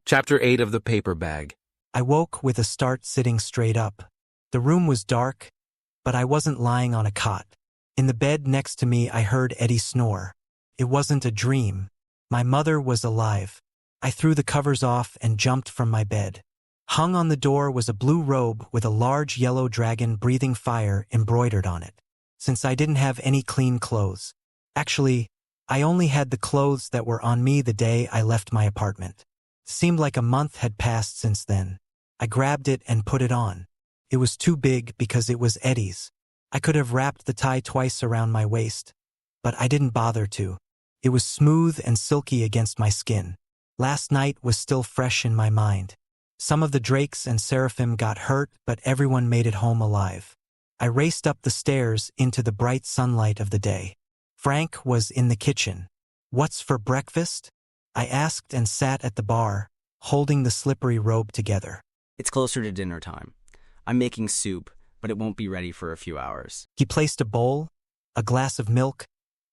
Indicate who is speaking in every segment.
Speaker 1: Chapter 8 of the Paper Bag.
Speaker 2: I woke with a start sitting straight up. The room was dark, but I wasn't lying on a cot. In the bed next to me I heard Eddie snore. It wasn't a dream. My mother was alive. I threw the covers off and jumped from my bed. Hung on the door was a blue robe with a large yellow dragon breathing fire embroidered on it. Since I didn't have any clean clothes. Actually, I only had the clothes that were on me the day I left my apartment. Seemed like a month had passed since then. I grabbed it and put it on. It was too big because it was Eddie's. I could have wrapped the tie twice around my waist, but I didn't bother to. It was smooth and silky against my skin. Last night was still fresh in my mind. Some of the drakes and seraphim got hurt, but everyone made it home alive. I raced up the stairs into the bright sunlight of the day. Frank was in the kitchen. "What's for breakfast?" I asked and sat at the bar, holding the slippery robe together.
Speaker 3: It's closer to dinner time. I'm making soup, but it won't be ready for a few hours.
Speaker 2: He placed a bowl, a glass of milk,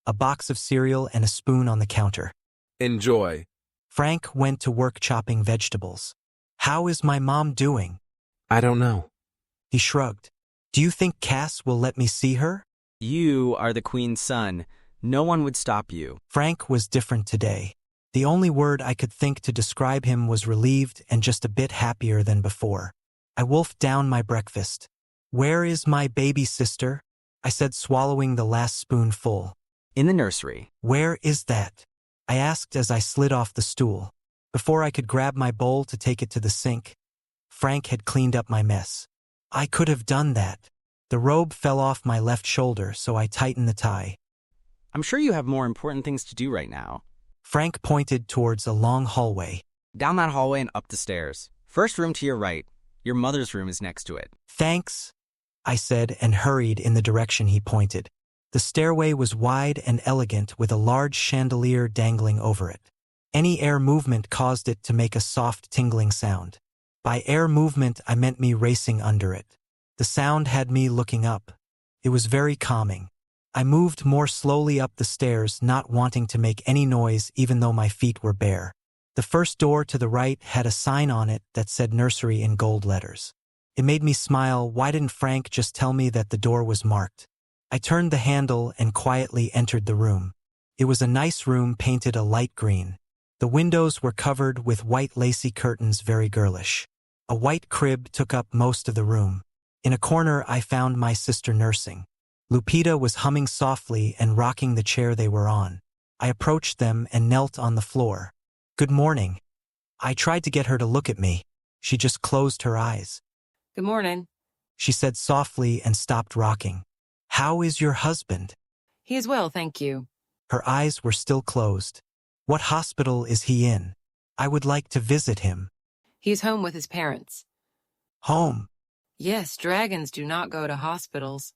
Speaker 2: a box of cereal, and a spoon on the counter.
Speaker 1: Enjoy.
Speaker 2: Frank went to work chopping vegetables. "How is my mom doing?"
Speaker 1: I don't know.
Speaker 2: He shrugged. "Do you think Cass will let me see her?"
Speaker 3: You are the queen's son. No one would stop you.
Speaker 2: Frank was different today. The only word I could think to describe him was relieved and just a bit happier than before. I wolfed down my breakfast. "Where is my baby sister?" I said, swallowing the last spoonful.
Speaker 3: In the nursery.
Speaker 2: "Where is that?" I asked as I slid off the stool. Before I could grab my bowl to take it to the sink, Frank had cleaned up my mess. I could have done that. The robe fell off my left shoulder, so I tightened the tie.
Speaker 3: I'm sure you have more important things to do right now.
Speaker 2: Frank pointed towards a long hallway.
Speaker 3: Down that hallway and up the stairs. First room to your right. Your mother's room is next to it.
Speaker 2: "Thanks," I said and hurried in the direction he pointed. The stairway was wide and elegant with a large chandelier dangling over it. Any air movement caused it to make a soft tingling sound. By air movement I meant me racing under it. The sound had me looking up. It was very calming. I moved more slowly up the stairs, not wanting to make any noise even though my feet were bare. The first door to the right had a sign on it that said nursery in gold letters. It made me smile. Why didn't Frank just tell me that the door was marked? I turned the handle and quietly entered the room. It was a nice room painted a light green. The windows were covered with white lacy curtains, very girlish. A white crib took up most of the room. In a corner I found my sister nursing. Lupita was humming softly and rocking the chair they were on. I approached them and knelt on the floor. "Good morning." I tried to get her to look at me. She just closed her eyes.
Speaker 4: "Good morning,"
Speaker 2: she said softly and stopped rocking. "How is your husband?"
Speaker 4: "He is well, thank you."
Speaker 2: Her eyes were still closed. "What hospital is he in? I would like to visit him."
Speaker 4: "He's home with his parents."
Speaker 2: "Home?"
Speaker 4: "Yes, dragons do not go to hospitals."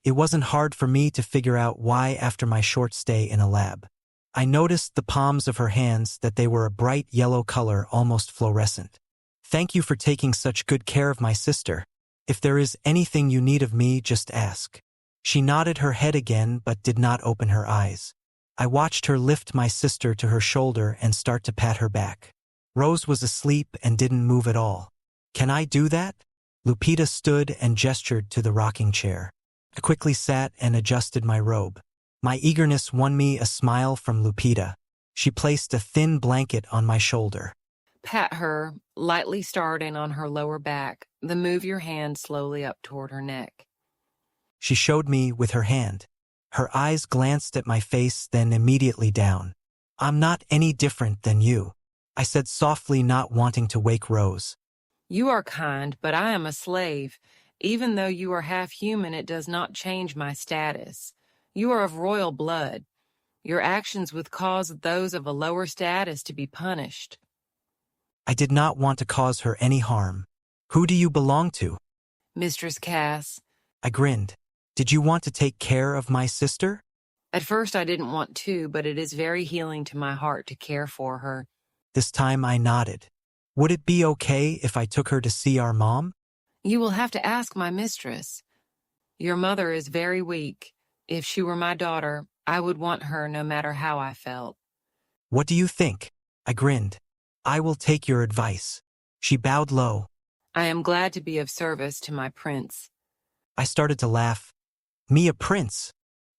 Speaker 2: It wasn't hard for me to figure out why after my short stay in a lab. I noticed the palms of her hands, that they were a bright yellow color, almost fluorescent. "Thank you for taking such good care of my sister. If there is anything you need of me, just ask." She nodded her head again but did not open her eyes. I watched her lift my sister to her shoulder and start to pat her back. Rose was asleep and didn't move at all. "Can I do that?" Lupita stood and gestured to the rocking chair. I quickly sat and adjusted my robe. My eagerness won me a smile from Lupita. She placed a thin blanket on my shoulder.
Speaker 4: Pat her, lightly starting on her lower back, then move your hand slowly up toward her neck.
Speaker 2: She showed me with her hand. Her eyes glanced at my face, then immediately down. "I'm not any different than you," I said softly, not wanting to wake Rose.
Speaker 4: "You are kind, but I am a slave. Even though you are half human, it does not change my status. You are of royal blood. Your actions would cause those of a lower status to be punished."
Speaker 2: I did not want to cause her any harm. "Who do you belong to?"
Speaker 4: "Mistress Cass."
Speaker 2: I grinned. "Did you want to take care of my sister?"
Speaker 4: At first I didn't want to, but it is very healing to my heart to care for her.
Speaker 2: This time I nodded. "Would it be okay if I took her to see our mom?"
Speaker 4: "You will have to ask my mistress. Your mother is very weak. If she were my daughter, I would want her no matter how I felt."
Speaker 2: "What do you think?" I grinned. I will take your advice. She bowed low.
Speaker 4: I am glad to be of service to my prince.
Speaker 2: I started to laugh. Me a prince?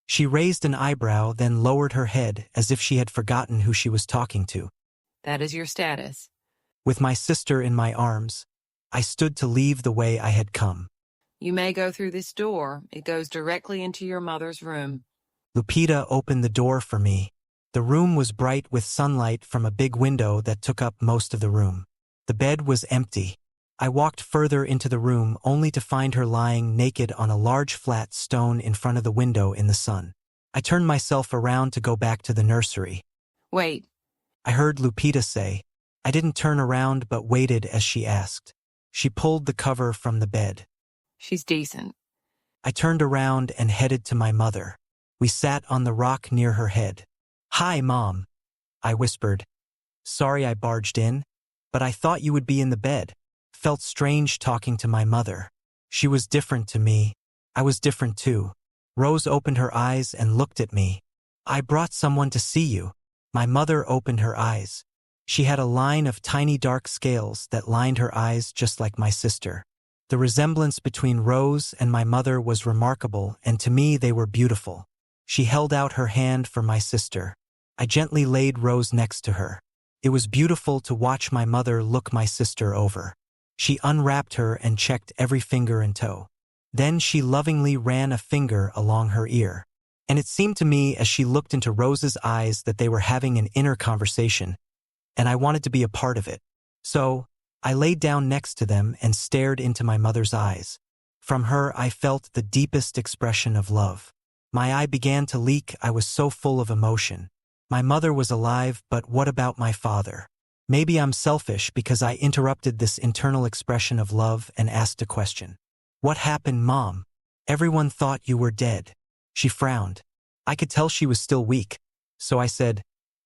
Speaker 2: She raised an eyebrow, then lowered her head as if she had forgotten who she was talking to.
Speaker 4: That is your status.
Speaker 2: With my sister in my arms, I stood to leave the way I had come.
Speaker 4: You may go through this door. It goes directly into your mother's room.
Speaker 2: Lupita opened the door for me. The room was bright with sunlight from a big window that took up most of the room. The bed was empty. I walked further into the room only to find her lying naked on a large flat stone in front of the window in the sun. I turned myself around to go back to the nursery.
Speaker 4: Wait.
Speaker 2: I heard Lupita say. I didn't turn around but waited as she asked. She pulled the cover from the bed.
Speaker 4: She's decent.
Speaker 2: I turned around and headed to my mother. We sat on the rock near her head. "Hi, Mom," I whispered. "Sorry I barged in, but I thought you would be in the bed." Felt strange talking to my mother. She was different to me. I was different too. Rose opened her eyes and looked at me. "I brought someone to see you." My mother opened her eyes. She had a line of tiny dark scales that lined her eyes just like my sister. The resemblance between Rose and my mother was remarkable, and to me they were beautiful. She held out her hand for my sister. I gently laid Rose next to her. It was beautiful to watch my mother look my sister over. She unwrapped her and checked every finger and toe. Then she lovingly ran a finger along her ear. And it seemed to me as she looked into Rose's eyes that they were having an inner conversation, and I wanted to be a part of it. So, I laid down next to them and stared into my mother's eyes. From her I felt the deepest expression of love. My eye began to leak. I was so full of emotion. My mother was alive, but what about my father? Maybe I'm selfish because I interrupted this internal expression of love and asked a question. "What happened, Mom? Everyone thought you were dead." She frowned. I could tell she was still weak. So I said,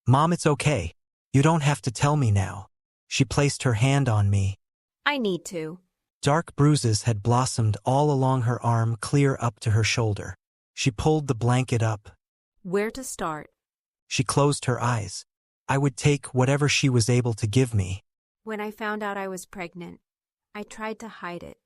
Speaker 2: "Mom, it's okay. You don't have to tell me now." She placed her hand on me.
Speaker 5: I need to.
Speaker 2: Dark bruises had blossomed all along her arm, clear up to her shoulder. She pulled the blanket up.
Speaker 5: Where to start?
Speaker 2: She closed her eyes. I would take whatever she was able to give me.
Speaker 5: When I found out I was pregnant, I tried to hide it.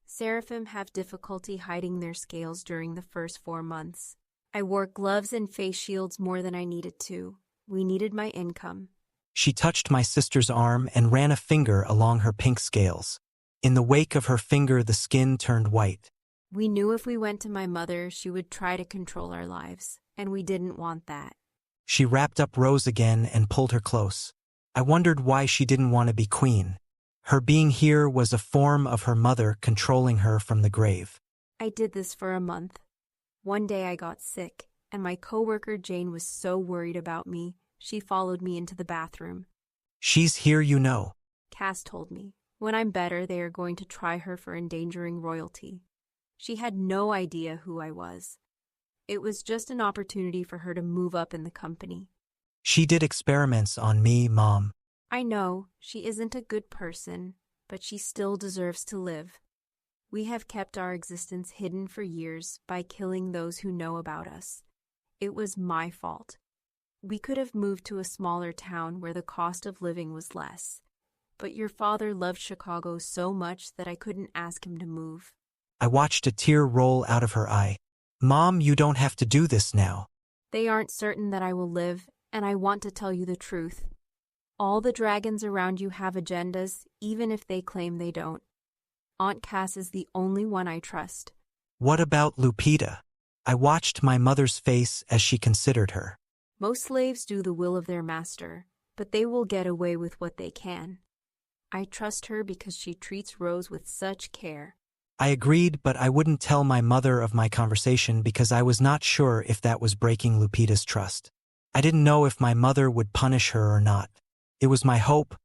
Speaker 5: Seraphim have difficulty hiding their scales during the first 4 months. I wore gloves and face shields more than I needed to. We needed my income.
Speaker 2: She touched my sister's arm and ran a finger along her pink scales. In the wake of her finger, the skin turned white.
Speaker 5: We knew if we went to my mother, she would try to control our lives, and we didn't want that.
Speaker 2: She wrapped up Rose again and pulled her close. I wondered why she didn't want to be queen. Her being here was a form of her mother controlling her from the grave.
Speaker 5: I did this for a month. One day I got sick, and my coworker Jane was so worried about me, she followed me into the bathroom.
Speaker 2: "She's here, you know."
Speaker 5: Cass told me, when I'm better, they are going to try her for endangering royalty. She had no idea who I was. It was just an opportunity for her to move up in the company.
Speaker 2: "She did experiments on me, Mom."
Speaker 5: I know, she isn't a good person, but she still deserves to live. We have kept our existence hidden for years by killing those who know about us. It was my fault. We could have moved to a smaller town where the cost of living was less. But your father loved Chicago so much that I couldn't ask him to move.
Speaker 2: I watched a tear roll out of her eye. "Mom, you don't have to do this now."
Speaker 5: They aren't certain that I will live, and I want to tell you the truth. All the dragons around you have agendas, even if they claim they don't. Aunt Cass is the only one I trust.
Speaker 2: "What about Lupita?" I watched my mother's face as she considered her.
Speaker 5: Most slaves do the will of their master, but they will get away with what they can. I trust her because she treats Rose with such care.
Speaker 2: I agreed, but I wouldn't tell my mother of my conversation because I was not sure if that was breaking Lupita's trust. I didn't know if my mother would punish her or not. It was my hope,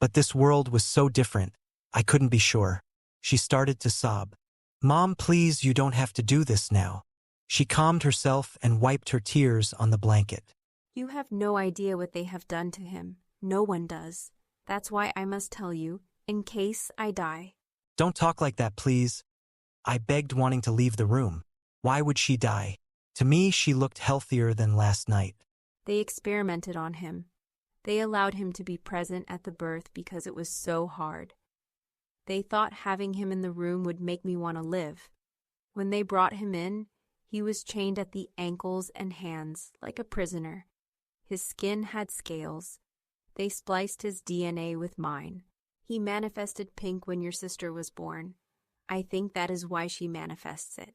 Speaker 2: but this world was so different, I couldn't be sure. She started to sob. "Mom, please, you don't have to do this now." She calmed herself and wiped her tears on the blanket.
Speaker 5: You have no idea what they have done to him. No one does. That's why I must tell you, in case I die.
Speaker 2: "Don't talk like that, please." I begged, wanting to leave the room. Why would she die? To me, she looked healthier than last night.
Speaker 5: They experimented on him. They allowed him to be present at the birth because it was so hard. They thought having him in the room would make me want to live. When they brought him in, he was chained at the ankles and hands like a prisoner. His skin had scales. They spliced his DNA with mine. He manifested pink when your sister was born. I think that is why she manifests it.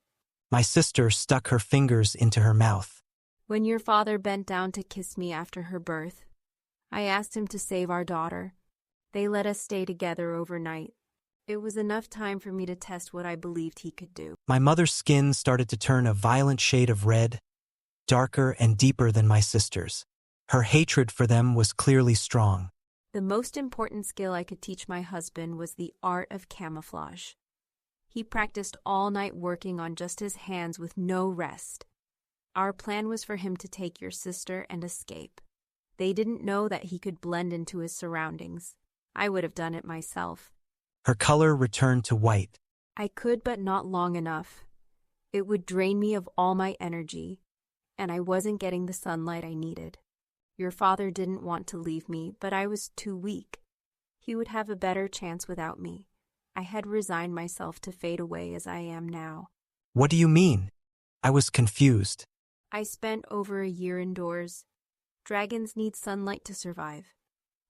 Speaker 2: My sister stuck her fingers into her mouth.
Speaker 5: When your father bent down to kiss me after her birth, I asked him to save our daughter. They let us stay together overnight. It was enough time for me to test what I believed he could do.
Speaker 2: My mother's skin started to turn a violent shade of red, darker and deeper than my sister's. Her hatred for them was clearly strong.
Speaker 5: The most important skill I could teach my husband was the art of camouflage. He practiced all night working on just his hands with no rest. Our plan was for him to take your sister and escape. They didn't know that he could blend into his surroundings. I would have done it myself.
Speaker 2: Her color returned to white.
Speaker 5: I could, but not long enough. It would drain me of all my energy, and I wasn't getting the sunlight I needed. Your father didn't want to leave me, but I was too weak. He would have a better chance without me. I had resigned myself to fade away as I am now.
Speaker 2: What do you mean? I was confused.
Speaker 5: I spent over a year indoors. Dragons need sunlight to survive.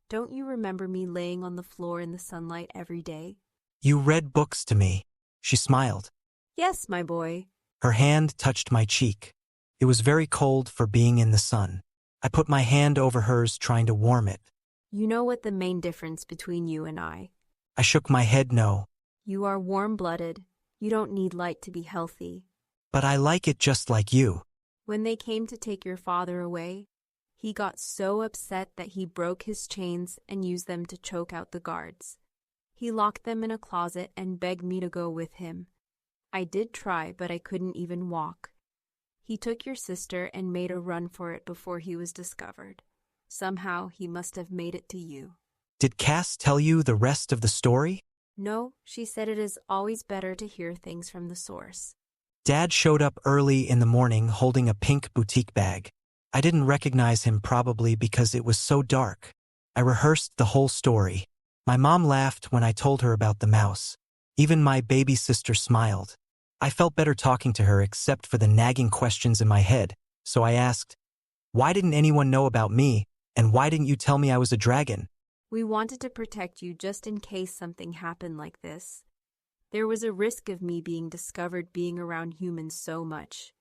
Speaker 5: Don't you remember me laying on the floor in the sunlight every day?
Speaker 2: You read books to me. She smiled.
Speaker 5: Yes, my boy.
Speaker 2: Her hand touched my cheek. It was very cold for being in the sun. I put my hand over hers, trying to warm it.
Speaker 5: You know what the main difference between you and I?
Speaker 2: I shook my head no.
Speaker 5: You are warm-blooded. You don't need light to be healthy.
Speaker 2: But I like it just like you.
Speaker 5: When they came to take your father away, he got so upset that he broke his chains and used them to choke out the guards. He locked them in a closet and begged me to go with him. I did try, but I couldn't even walk. He took your sister and made a run for it before he was discovered. Somehow, he must have made it to you.
Speaker 2: Did Cass tell you the rest of the story?
Speaker 5: No, she said it is always better to hear things from the source.
Speaker 2: Dad showed up early in the morning holding a pink boutique bag. I didn't recognize him, probably because it was so dark. I rehearsed the whole story. My mom laughed when I told her about the mouse. Even my baby sister smiled. I felt better talking to her except for the nagging questions in my head, so I asked, "Why didn't anyone know about me, and why didn't you tell me I was a dragon?"
Speaker 5: We wanted to protect you just in case something happened like this. There was a risk of me being discovered being around humans so much.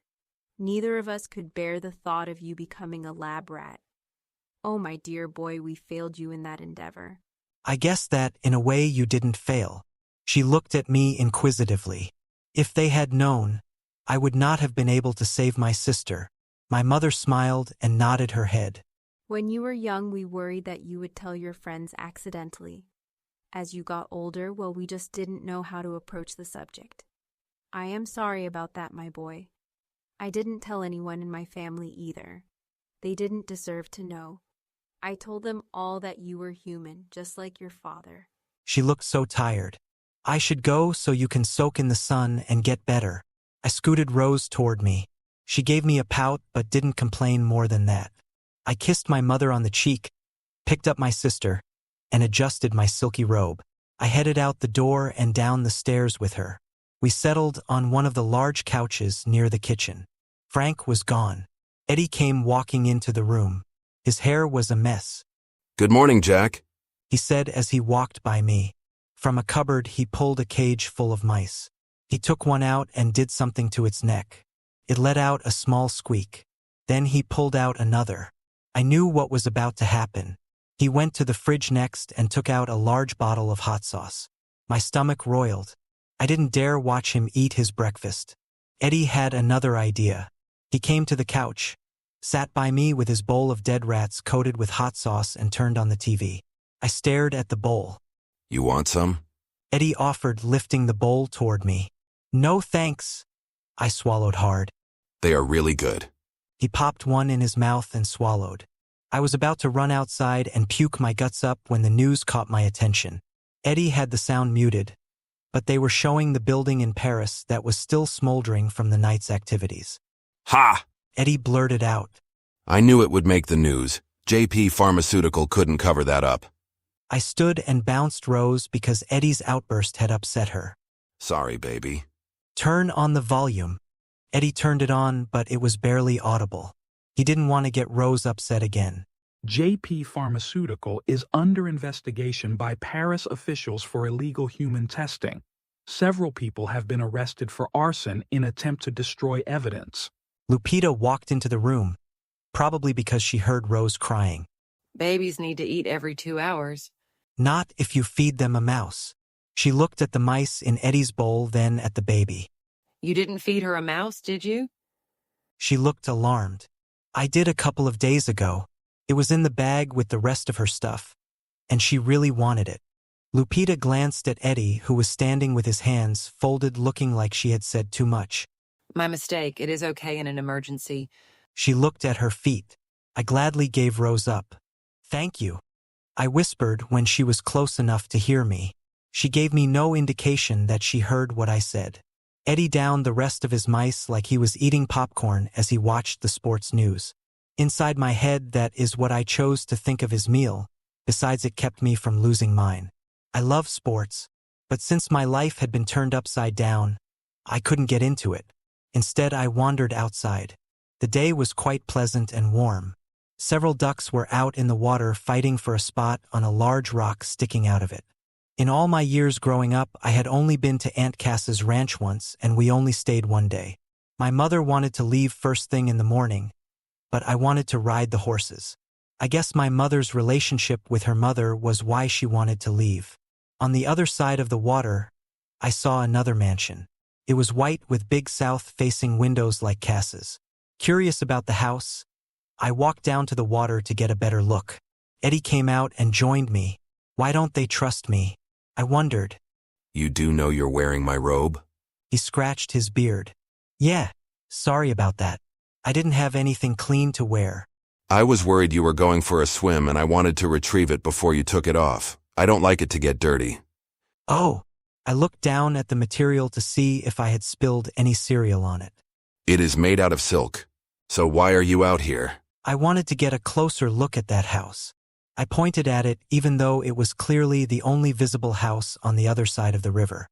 Speaker 5: Neither of us could bear the thought of you becoming a lab rat. Oh, my dear boy, we failed you in that endeavor.
Speaker 2: I guess that, in a way, you didn't fail. She looked at me inquisitively. If they had known, I would not have been able to save my sister. My mother smiled and nodded her head.
Speaker 5: When you were young, we worried that you would tell your friends accidentally. As you got older, well, we just didn't know how to approach the subject. I am sorry about that, my boy. I didn't tell anyone in my family either. They didn't deserve to know. I told them all that you were human, just like your father.
Speaker 2: She looked so tired. I should go so you can soak in the sun and get better. I scooted Rose toward me. She gave me a pout but didn't complain more than that. I kissed my mother on the cheek, picked up my sister, and adjusted my silky robe. I headed out the door and down the stairs with her. We settled on one of the large couches near the kitchen. Frank was gone. Eddie came walking into the room. His hair was a mess.
Speaker 1: Good morning, Jack.
Speaker 2: He said as he walked by me. From a cupboard, he pulled a cage full of mice. He took one out and did something to its neck. It let out a small squeak. Then he pulled out another. I knew what was about to happen. He went to the fridge next and took out a large bottle of hot sauce. My stomach roiled. I didn't dare watch him eat his breakfast. Eddie had another idea. He came to the couch, sat by me with his bowl of dead rats coated with hot sauce, and turned on the TV. I stared at the bowl.
Speaker 1: You want some?
Speaker 2: Eddie offered, lifting the bowl toward me. No thanks. I swallowed hard.
Speaker 1: They are really good.
Speaker 2: He popped one in his mouth and swallowed. I was about to run outside and puke my guts up when the news caught my attention. Eddie had the sound muted, but they were showing the building in Paris that was still smoldering from the night's activities.
Speaker 1: Ha!
Speaker 2: Eddie blurted out.
Speaker 1: I knew it would make the news. JP Pharmaceutical couldn't cover that up.
Speaker 2: I stood and bounced Rose because Eddie's outburst had upset her.
Speaker 1: Sorry, baby.
Speaker 2: Turn on the volume. Eddie turned it on, but it was barely audible. He didn't want to get Rose upset again.
Speaker 6: JP Pharmaceutical is under investigation by Paris officials for illegal human testing. Several people have been arrested for arson in attempt to destroy evidence.
Speaker 2: Lupita walked into the room, probably because she heard Rose crying.
Speaker 4: Babies need to eat every 2 hours.
Speaker 2: Not if you feed them a mouse. She looked at the mice in Eddie's bowl, then at the baby.
Speaker 4: You didn't feed her a mouse, did you?
Speaker 2: She looked alarmed. I did a couple of days ago. It was in the bag with the rest of her stuff, and she really wanted it. Lupita glanced at Eddie, who was standing with his hands folded, looking like she had said too much.
Speaker 4: My mistake. It is okay in an emergency.
Speaker 2: She looked at her feet. I gladly gave Rose up. Thank you, I whispered when she was close enough to hear me. She gave me no indication that she heard what I said. Eddie downed the rest of his mice like he was eating popcorn as he watched the sports news. Inside my head, that is what I chose to think of his meal. Besides, it kept me from losing mine. I love sports, but since my life had been turned upside down, I couldn't get into it. Instead, I wandered outside. The day was quite pleasant and warm. Several ducks were out in the water fighting for a spot on a large rock sticking out of it. In all my years growing up, I had only been to Aunt Cass's ranch once, and we only stayed one day. My mother wanted to leave first thing in the morning, but I wanted to ride the horses. I guess my mother's relationship with her mother was why she wanted to leave. On the other side of the water, I saw another mansion. It was white with big south-facing windows like Cass's. Curious about the house, I walked down to the water to get a better look. Eddie came out and joined me. Why don't they trust me? I wondered.
Speaker 1: You do know you're wearing my robe?
Speaker 2: He scratched his beard. Yeah, sorry about that. I didn't have anything clean to wear.
Speaker 1: I was worried you were going for a swim and I wanted to retrieve it before you took it off. I don't like it to get dirty.
Speaker 2: Oh, I looked down at the material to see if I had spilled any cereal on it.
Speaker 1: It is made out of silk. So why are you out here?
Speaker 2: I wanted to get a closer look at that house. I pointed at it even though it was clearly the only visible house on the other side of the river.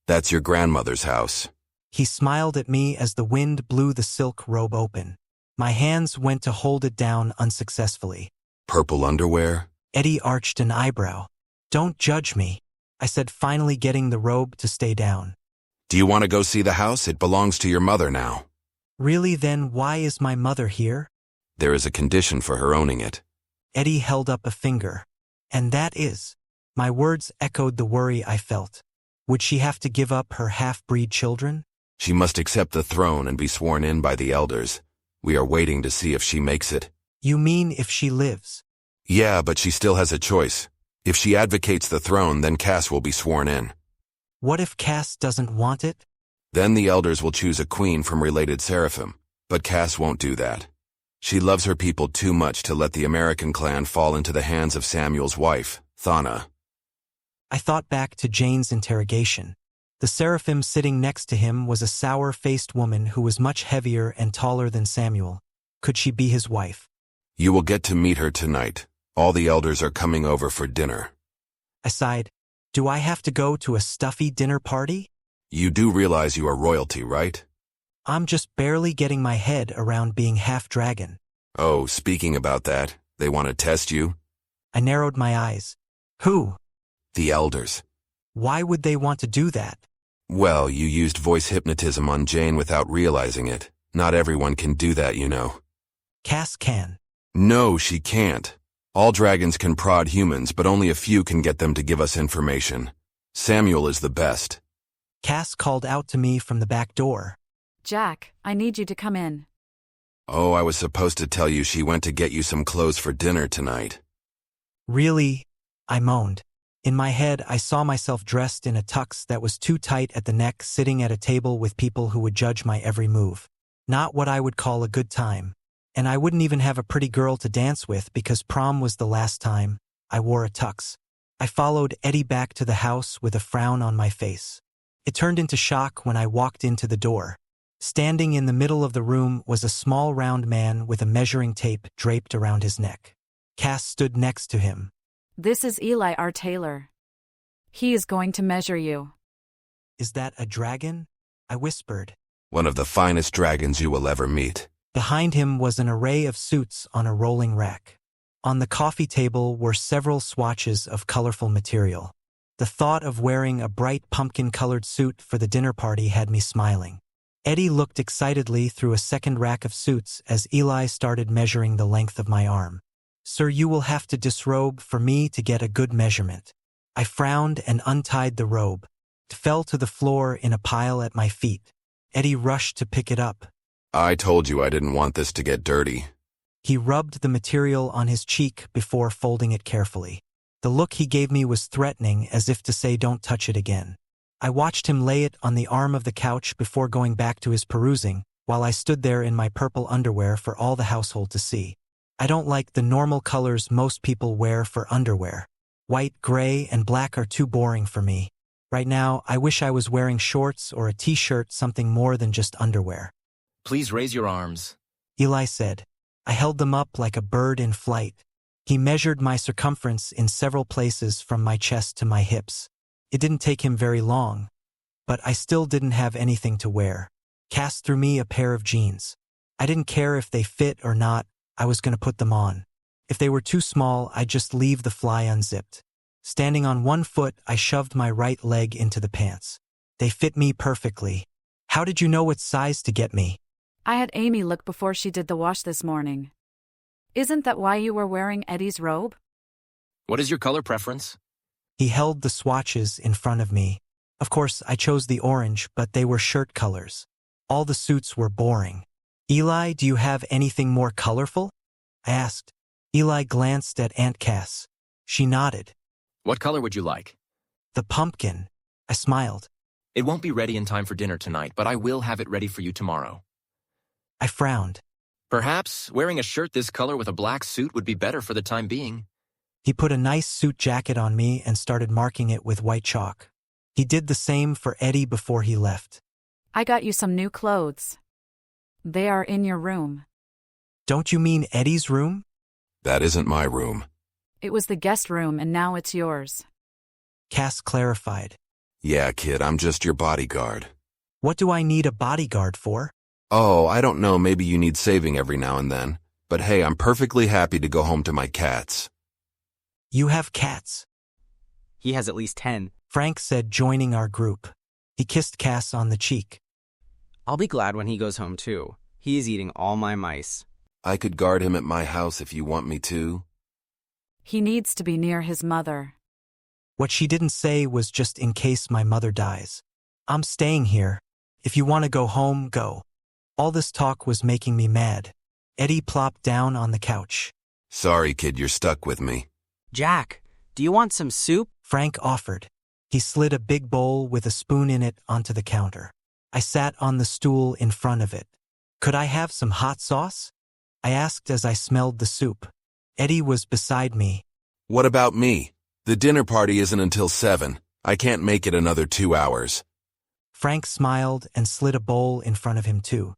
Speaker 1: That's your grandmother's house.
Speaker 2: He smiled at me as the wind blew the silk robe open. My hands went to hold it down unsuccessfully.
Speaker 1: Purple underwear?
Speaker 2: Eddie arched an eyebrow. Don't judge me, I said, finally getting the robe to stay down.
Speaker 1: Do you want to go see the house? It belongs to your mother now.
Speaker 2: Really, then why is my mother here?
Speaker 1: There is a condition for her owning it.
Speaker 2: Eddie held up a finger. And that is? My words echoed the worry I felt. Would she have to give up her half-breed children?
Speaker 1: She must accept the throne and be sworn in by the elders. We are waiting to see if she makes it.
Speaker 2: You mean if she lives?
Speaker 1: Yeah, but she still has a choice. If she advocates the throne, then Cass will be sworn in.
Speaker 2: What if Cass doesn't want it?
Speaker 1: Then the elders will choose a queen from related seraphim, but Cass won't do that. She loves her people too much to let the American clan fall into the hands of Samuel's wife, Thana.
Speaker 2: I thought back to Jane's interrogation. The seraphim sitting next to him was a sour-faced woman who was much heavier and taller than Samuel. Could she be his wife?
Speaker 1: You will get to meet her tonight. All the elders are coming over for dinner.
Speaker 2: I sighed. Do I have to go to a stuffy dinner party?
Speaker 1: You do realize you are royalty, right?
Speaker 2: I'm just barely getting my head around being half-dragon.
Speaker 1: Oh, speaking about that, they want to test you?
Speaker 2: I narrowed my eyes. Who?
Speaker 1: The elders.
Speaker 2: Why would they want to do that?
Speaker 1: Well, you used voice hypnotism on Jane without realizing it. Not everyone can do that, you know.
Speaker 2: Cass can.
Speaker 1: No, she can't. All dragons can prod humans, but only a few can get them to give us information. Samuel is the best.
Speaker 2: Cass called out to me from the back door.
Speaker 7: Jack, I need you to come in.
Speaker 1: Oh, I was supposed to tell you she went to get you some clothes for dinner tonight.
Speaker 2: Really? I moaned. In my head, I saw myself dressed in a tux that was too tight at the neck, sitting at a table with people who would judge my every move. Not what I would call a good time. And I wouldn't even have a pretty girl to dance with because prom was the last time I wore a tux. I followed Eddie back to the house with a frown on my face. It turned into shock when I walked into the door. Standing in the middle of the room was a small round man with a measuring tape draped around his neck. Cass stood next to him.
Speaker 7: This is Eli, our tailor. He is going to measure you.
Speaker 2: Is that a dragon? I whispered.
Speaker 1: One of the finest dragons you will ever meet.
Speaker 2: Behind him was an array of suits on a rolling rack. On the coffee table were several swatches of colorful material. The thought of wearing a bright pumpkin-colored suit for the dinner party had me smiling. Eddie looked excitedly through a second rack of suits as Eli started measuring the length of my arm. Sir, you will have to disrobe for me to get a good measurement. I frowned and untied the robe. It fell to the floor in a pile at my feet. Eddie rushed to pick it up.
Speaker 1: I told you I didn't want this to get dirty.
Speaker 2: He rubbed the material on his cheek before folding it carefully. The look he gave me was threatening, as if to say don't touch it again. I watched him lay it on the arm of the couch before going back to his perusing, while I stood there in my purple underwear for all the household to see. I don't like the normal colors most people wear for underwear. White, gray, and black are too boring for me. Right now, I wish I was wearing shorts or a t-shirt, something more than just underwear.
Speaker 8: Please raise your arms.
Speaker 2: Eli said. I held them up like a bird in flight. He measured my circumference in several places from my chest to my hips. It didn't take him very long, but I still didn't have anything to wear. Cass threw me a pair of jeans. I didn't care if they fit or not, I was going to put them on. If they were too small, I'd just leave the fly unzipped. Standing on one foot, I shoved my right leg into the pants. They fit me perfectly. How did you know what size to get me?
Speaker 7: I had Amy look before she did the wash this morning. Isn't that why you were wearing Eddie's robe?
Speaker 8: What is your color preference?
Speaker 2: He held the swatches in front of me. Of course, I chose the orange, but they were shirt colors. All the suits were boring. Eli, do you have anything more colorful? I asked. Eli glanced at Aunt Cass. She nodded.
Speaker 8: What color would you like?
Speaker 2: The pumpkin. I smiled.
Speaker 8: It won't be ready in time for dinner tonight, but I will have it ready for you tomorrow.
Speaker 2: I frowned.
Speaker 8: Perhaps wearing a shirt this color with a black suit would be better for the time being.
Speaker 2: He put a nice suit jacket on me and started marking it with white chalk. He did the same for Eddie before he left.
Speaker 7: I got you some new clothes. They are in your room.
Speaker 2: Don't you mean Eddie's room?
Speaker 1: That isn't my room.
Speaker 7: It was the guest room and now it's yours.
Speaker 2: Cass clarified.
Speaker 1: Yeah, kid, I'm just your bodyguard.
Speaker 2: What do I need a bodyguard for?
Speaker 1: Oh, I don't know, maybe you need saving every now and then. But hey, I'm perfectly happy to go home to my cats.
Speaker 2: You have cats?
Speaker 3: He has at least 10.
Speaker 2: Frank said, joining our group. He kissed Cass on the cheek.
Speaker 3: I'll be glad when he goes home too. He is eating all my mice.
Speaker 1: I could guard him at my house if you want me to.
Speaker 7: He needs to be near his mother.
Speaker 2: What she didn't say was just in case my mother dies. I'm staying here. If you want to go home, go. All this talk was making me mad. Eddie plopped down on the couch.
Speaker 1: Sorry, kid, you're stuck with me.
Speaker 3: Jack, do you want some soup?
Speaker 2: Frank offered. He slid a big bowl with a spoon in it onto the counter. I sat on the stool in front of it. Could I have some hot sauce? I asked as I smelled the soup. Eddie was beside me.
Speaker 1: What about me? The dinner party isn't until 7. I can't make it another 2 hours.
Speaker 2: Frank smiled and slid a bowl in front of him too.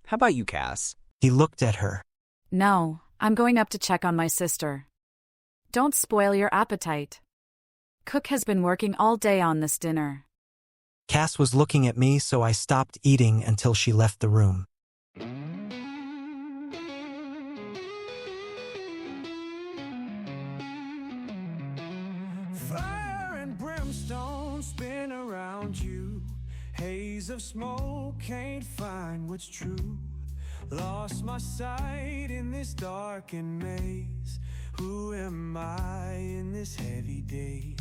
Speaker 3: How about you, Cass?
Speaker 2: He looked at her.
Speaker 7: No, I'm going up to check on my sister. Don't spoil your appetite. Cook has been working all day on this dinner.
Speaker 2: Cass was looking at me, so I stopped eating until she left the room.
Speaker 9: Fire and brimstone spin around you. Haze of smoke, can't find what's true. Lost my sight in this darkened maze. Who am I in this heavy day?